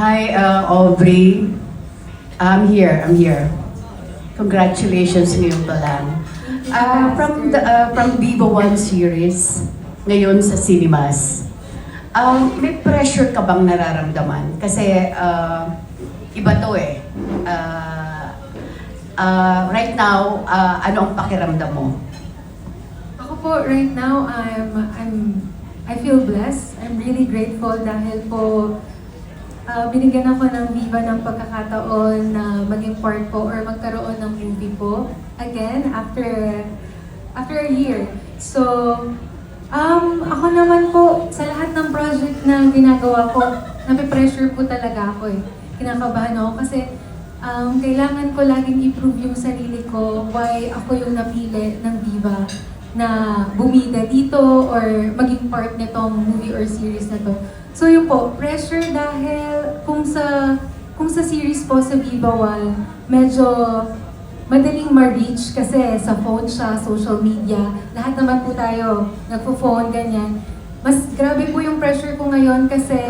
Hi, Aubrey. I'm here. Congratulations ngayon pa lang. From Vivo One series, ngayon sa cinemas. May pressure ka bang nararamdaman? Kasi iba to eh. Right now, ano ang pakiramdam mo? Ako po, right now, I feel blessed. I'm really grateful dahil po binigyan ako ng Viva ng pagkakataon na maging part po or magkaroon ng movie po again after a year. So, ako naman po, sa lahat ng project na ginagawa ko, nape-pressure po talaga ako eh. Kinakabahan ako kasi kailangan ko laging improve yung sarili ko, why ako yung napili ng Viva na bumida dito or maging part nitong movie or series na to. So yun po, pressure dahil kung sa series po sa Viva One, medyo madaling ma-reach kasi sa phone siya, social media, lahat naman po tayo nagpo-phone, ganyan. Mas grabe po yung pressure ko ngayon kasi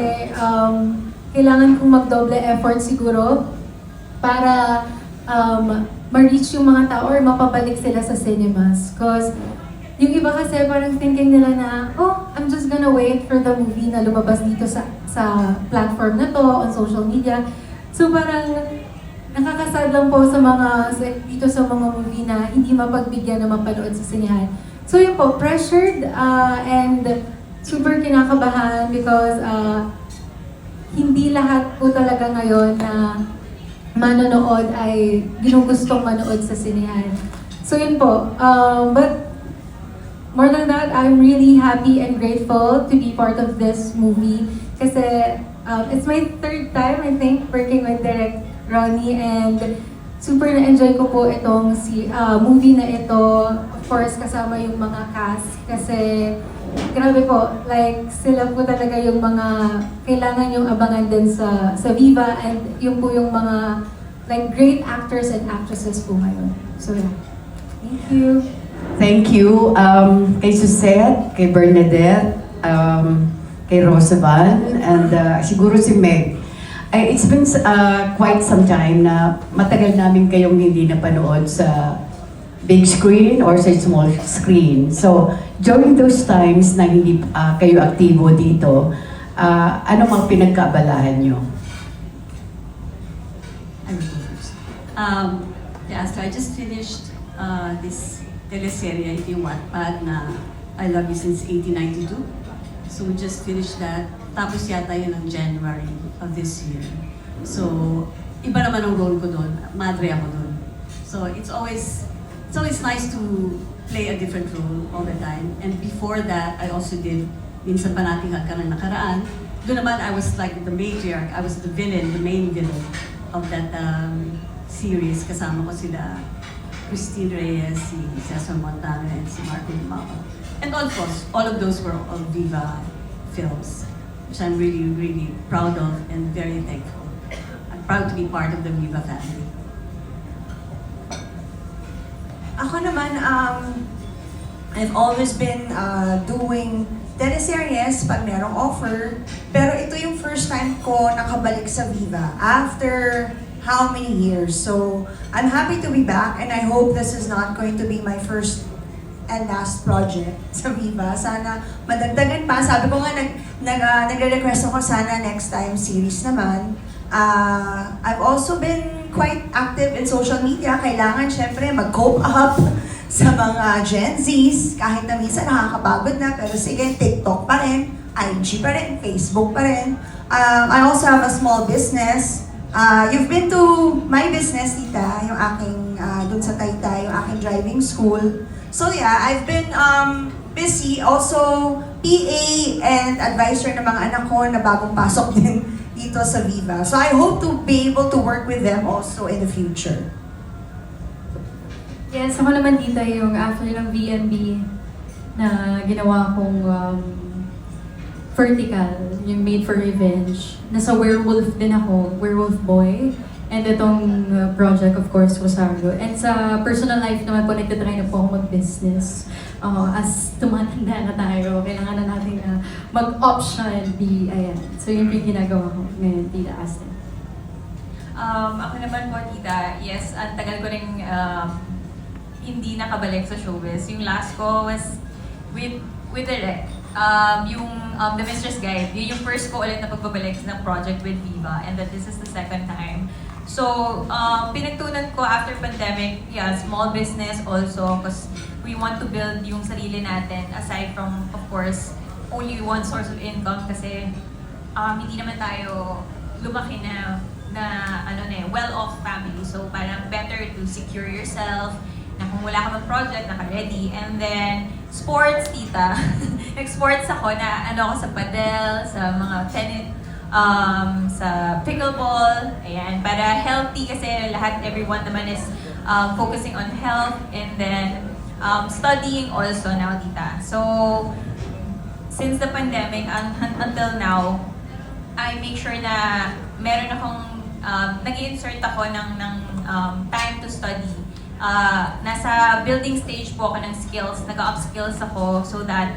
kailangan kong magdoble effort siguro para ma-reach yung mga tao or mapabalik sila sa cinemas. Cause yung iba kasi parang thinking nila na, oh, I'm just gonna wait for the movie na lumabas dito sa platform na to, on social media. So parang nakakasad lang po dito sa mga movie na hindi mapagbigyan na mapanood sa sinihan. So yun po, pressured and super kinakabahan because hindi lahat po talaga ngayon na manonood ay ginugustong manood sa sinihan. So yun po, but more than that, I'm really happy and grateful to be part of this movie kasi it's my third time, I think, working with Direct Ronnie and super na-enjoy ko po itong movie na ito. Of course, kasama yung mga cast kasi grabe po, like sila po talaga yung mga kailangan yung abangan din sa Viva and yung po yung mga like great actors and actresses po ngayon. So yeah, thank you. Thank you. Kay Suzette, kay Bernadette, kay Rosavan, and siguro si Meg. It's been quite some time na matagal namin kayong hindi napanood sa big screen or sa small screen. So, during those times na hindi kayo aktibo dito, ano mga pinagkaabalahan nyo? I will go first. Yeah, so I just finished this teleserye, if you want, na I Love You Since 1892. So we just finished that. Tapos yata yun ng January of this year. So, iba naman ang role ko doon. Madre ako doon. So it's always nice to play a different role all the time. And before that, I also did Minsan Pa Nating Hagkan ng Nakaraan. Doon naman, I was like the matriarch. I was the villain, the main villain of that series. Kasama ko sila Christine Reyes, si Cesar Montano, and si Marco Lumao. And of course, all of those were all Viva films, which I'm really, really proud of and very thankful. I'm proud to be part of the Viva family. Ako naman, I've always been doing teleseries pag merong offer. Pero ito yung first time ko nakabalik sa Viva after how many years. So, I'm happy to be back and I hope this is not going to be my first and last project sa Viva. Sana madagdagan pa. Sabi ko nga, nagre-request ako sana next time series naman. I've also been quite active in social media. Kailangan syempre mag-cope up sa mga Gen Zs. Kahit na minsan nakakapagod na, pero sige, TikTok pa rin, IG pa rin, Facebook pa rin. I also have a small business. You've been to my business, tita, yung aking, dun sa Taytay, yung aking driving school. So yeah, I've been busy, also PA and advisor ng mga anak ko na bagong pasok din dito sa Viva. So I hope to be able to work with them also in the future. Yes, ako naman dito yung after ng VNB na ginawa kong Vertical, yung Made for Revenge. Nasa werewolf din ako, werewolf boy. And itong project, of course, Rosario. And sa personal life naman po, nagtatry na po ako mag-business. As tumatanda na tayo, kailangan na natin mag-option B. Ayan. So yun po yung ginagawa ko ngayon, Tita Aston. Ako naman po, tita, yes, ang tagal ko rin hindi nakabalik sa showbiz. Yung last ko was with Direk. Yung The Mistress Guide, yun yung first ko ulit na pagbabalik ng project with Viva, and that this is the second time. So, pinagtunan ko after pandemic, yeah, small business also, because we want to build yung sarili natin aside from, of course, only one source of income kasi hindi naman tayo lumaki na well-off family. So, parang better to secure yourself, na kung wala ka mag-project, naka-ready. And then, sports, tita. Nag-sports ako na ako sa padel, sa mga tennis, sa pickleball. Ayan, para healthy kasi everyone naman is focusing on health. And then, studying also now, tita. So, since the pandemic until now, I make sure na meron akong nag-insert ako ng time to study. Nasa building stage po ako ng skills, nag-upskills ako so that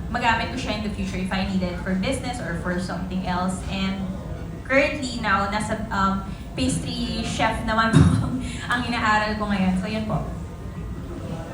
magamit ko siya in the future if I need it for business or for something else. And currently now, nasa pastry chef naman po ang inaaral ko ngayon. So yun po.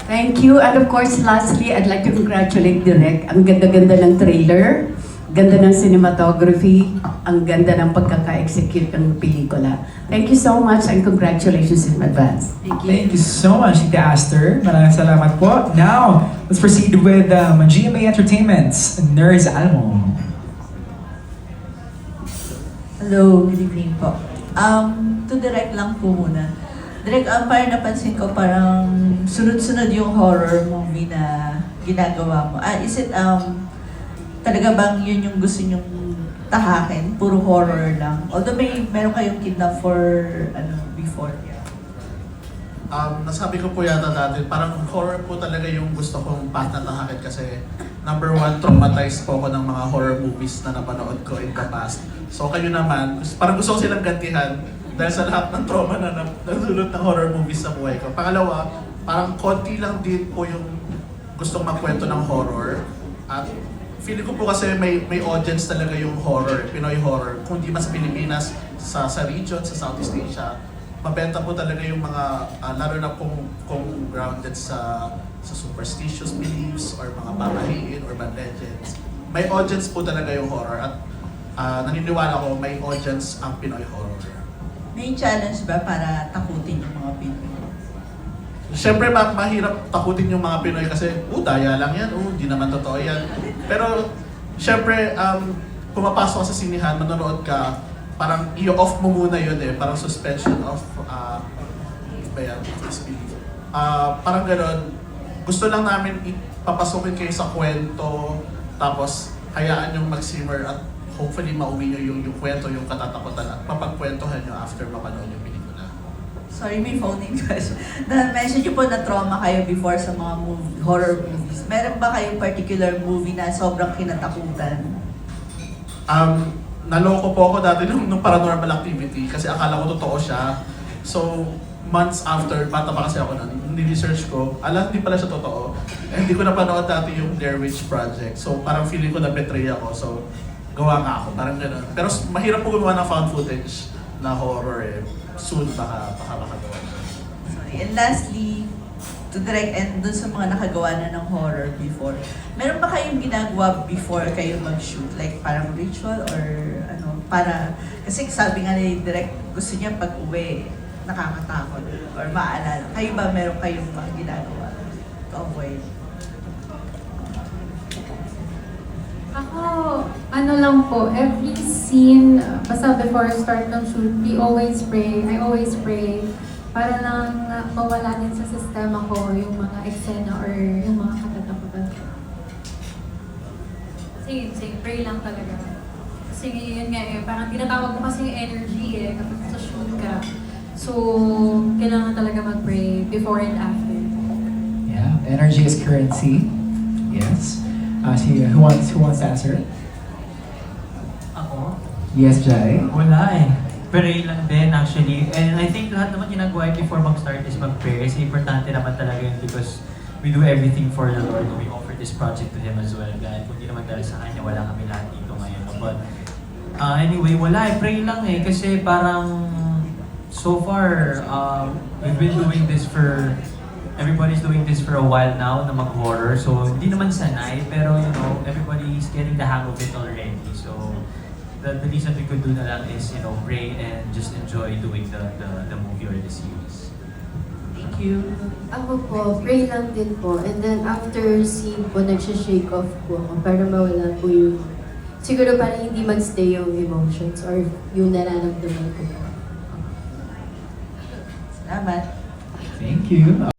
Thank you. And of course, lastly, I'd like to congratulate Direk. Ang ganda-ganda ng trailer, ganda ng cinematography, ang ganda ng pagkaka-execute ng pelikula. Thank you so much and congratulations in advance. Thank you so much, Tita Aster. Maraming salamat po. Now, let's proceed with GMA Entertainment's Nerds Almo. Hello, good evening po. To direct lang po muna. Direct, parang napansin ko parang sunod-sunod yung horror movie na ginagawa mo. Is it, talaga bang yun yung gusto nyong tahakin? Puro horror lang? Although meron kayong kidnap for, before. Nasabi ko po yata dati, parang horror po talaga yung gusto kong path na tahakin kasi number one, traumatized po ako ng mga horror movies na napanood ko in the past. So kayo naman, parang gusto ko silang gantihan dahil sa lahat ng trauma na nadulot ng horror movies sa buhay ko. Pangalawa, parang konti lang din po yung gustong magkwento ng horror. At feeling ko po kasi may audience talaga yung horror, Pinoy horror. Kung di man sa Pilipinas, sa region, sa Southeast Asia, mabenta po talaga yung mga, lalo na kung grounded sa superstitious beliefs or mga pamahiin, urban legends. May audience po talaga yung horror at naniniwala ko may audience ang Pinoy horror. May challenge ba para takutin yung mga Pinoy? Siyempre, mahirap takutin yung mga Pinoy kasi, daya lang yan, di naman totoo yan. Pero, siyempre, pumapasok ka sa sinihan, manonood ka, parang i-off mo muna yun parang suspension of, disbelief. Parang gano'n, gusto lang namin ipapasukin kayo sa kwento, tapos hayaan yung mag-simmer at hopefully mauwi nyo yung kwento, yung katatakutan at papagkwentuhan nyo after mapanood yung pelikula. Sorry, may phone-in question. Na-mention nyo po na trauma kayo before sa mga horror movies. Meron ba kayong particular movie na sobrang kinatakutan? Naloko po ako dati nung Paranormal Activity kasi akala ko totoo siya. So, months after, bata pa kasi ako nun, ni-research ko, hindi pala siya totoo. Hindi ko napanood dati yung Blair Witch Project. So, parang feeling ko na-betray ako. So, gawa nga ako, parang gano'n. Pero mahirap po gumawa ng found footage na horror Soon, baka makagawa siya. And lastly, to direct and dun sa mga nakagawa na ng horror before, meron ba kayong ginagawa before kayo mag-shoot? Like parang ritual or para, kasi sabi nga ni direct, gusto niya pag-uwi, nakakatakot or maalala. Kayo ba meron kayong mga ginagawa to avoid? Ako, lang po, every scene, basta before start ng shoot, I always pray, para lang mawala din sa sistema ko yung mga eksena or yung mga katatakutan ko. Sige, pray lang talaga. Kasi yun nga parang tinatawag mo kasi yung energy kapag sa shoot ka. So, kailangan talaga mag-pray before and after. Yeah, energy is currency. Yes. Who wants to answer? Ako? Yes, Jai. Wala eh. pray lang din actually. And I think lahat naman ginagawa yun before mag-start is mag-pray. Kasi importante naman talaga yun because we do everything for the Lord. We offer this project to Him as well. Dahil kung di naman dahil sa Kanya, wala kami lahat dito ngayon. But anyway, wala. Pray lang eh. Kasi parang so far, we've been doing this for, everybody's doing this for a while now na mag-horror. So hindi naman sanay, pero you know, everybody's getting the hang of it already. So the reason we could do na lang is, you know, pray and just enjoy doing the movie or the series. Thank you. Ako po, pray lang din po. And then after scene po, nagsha-shake off po ako para mawala po yung, siguro para hindi mag-stay yung emotions or yung nararamdaman ko po. Salamat. Thank you.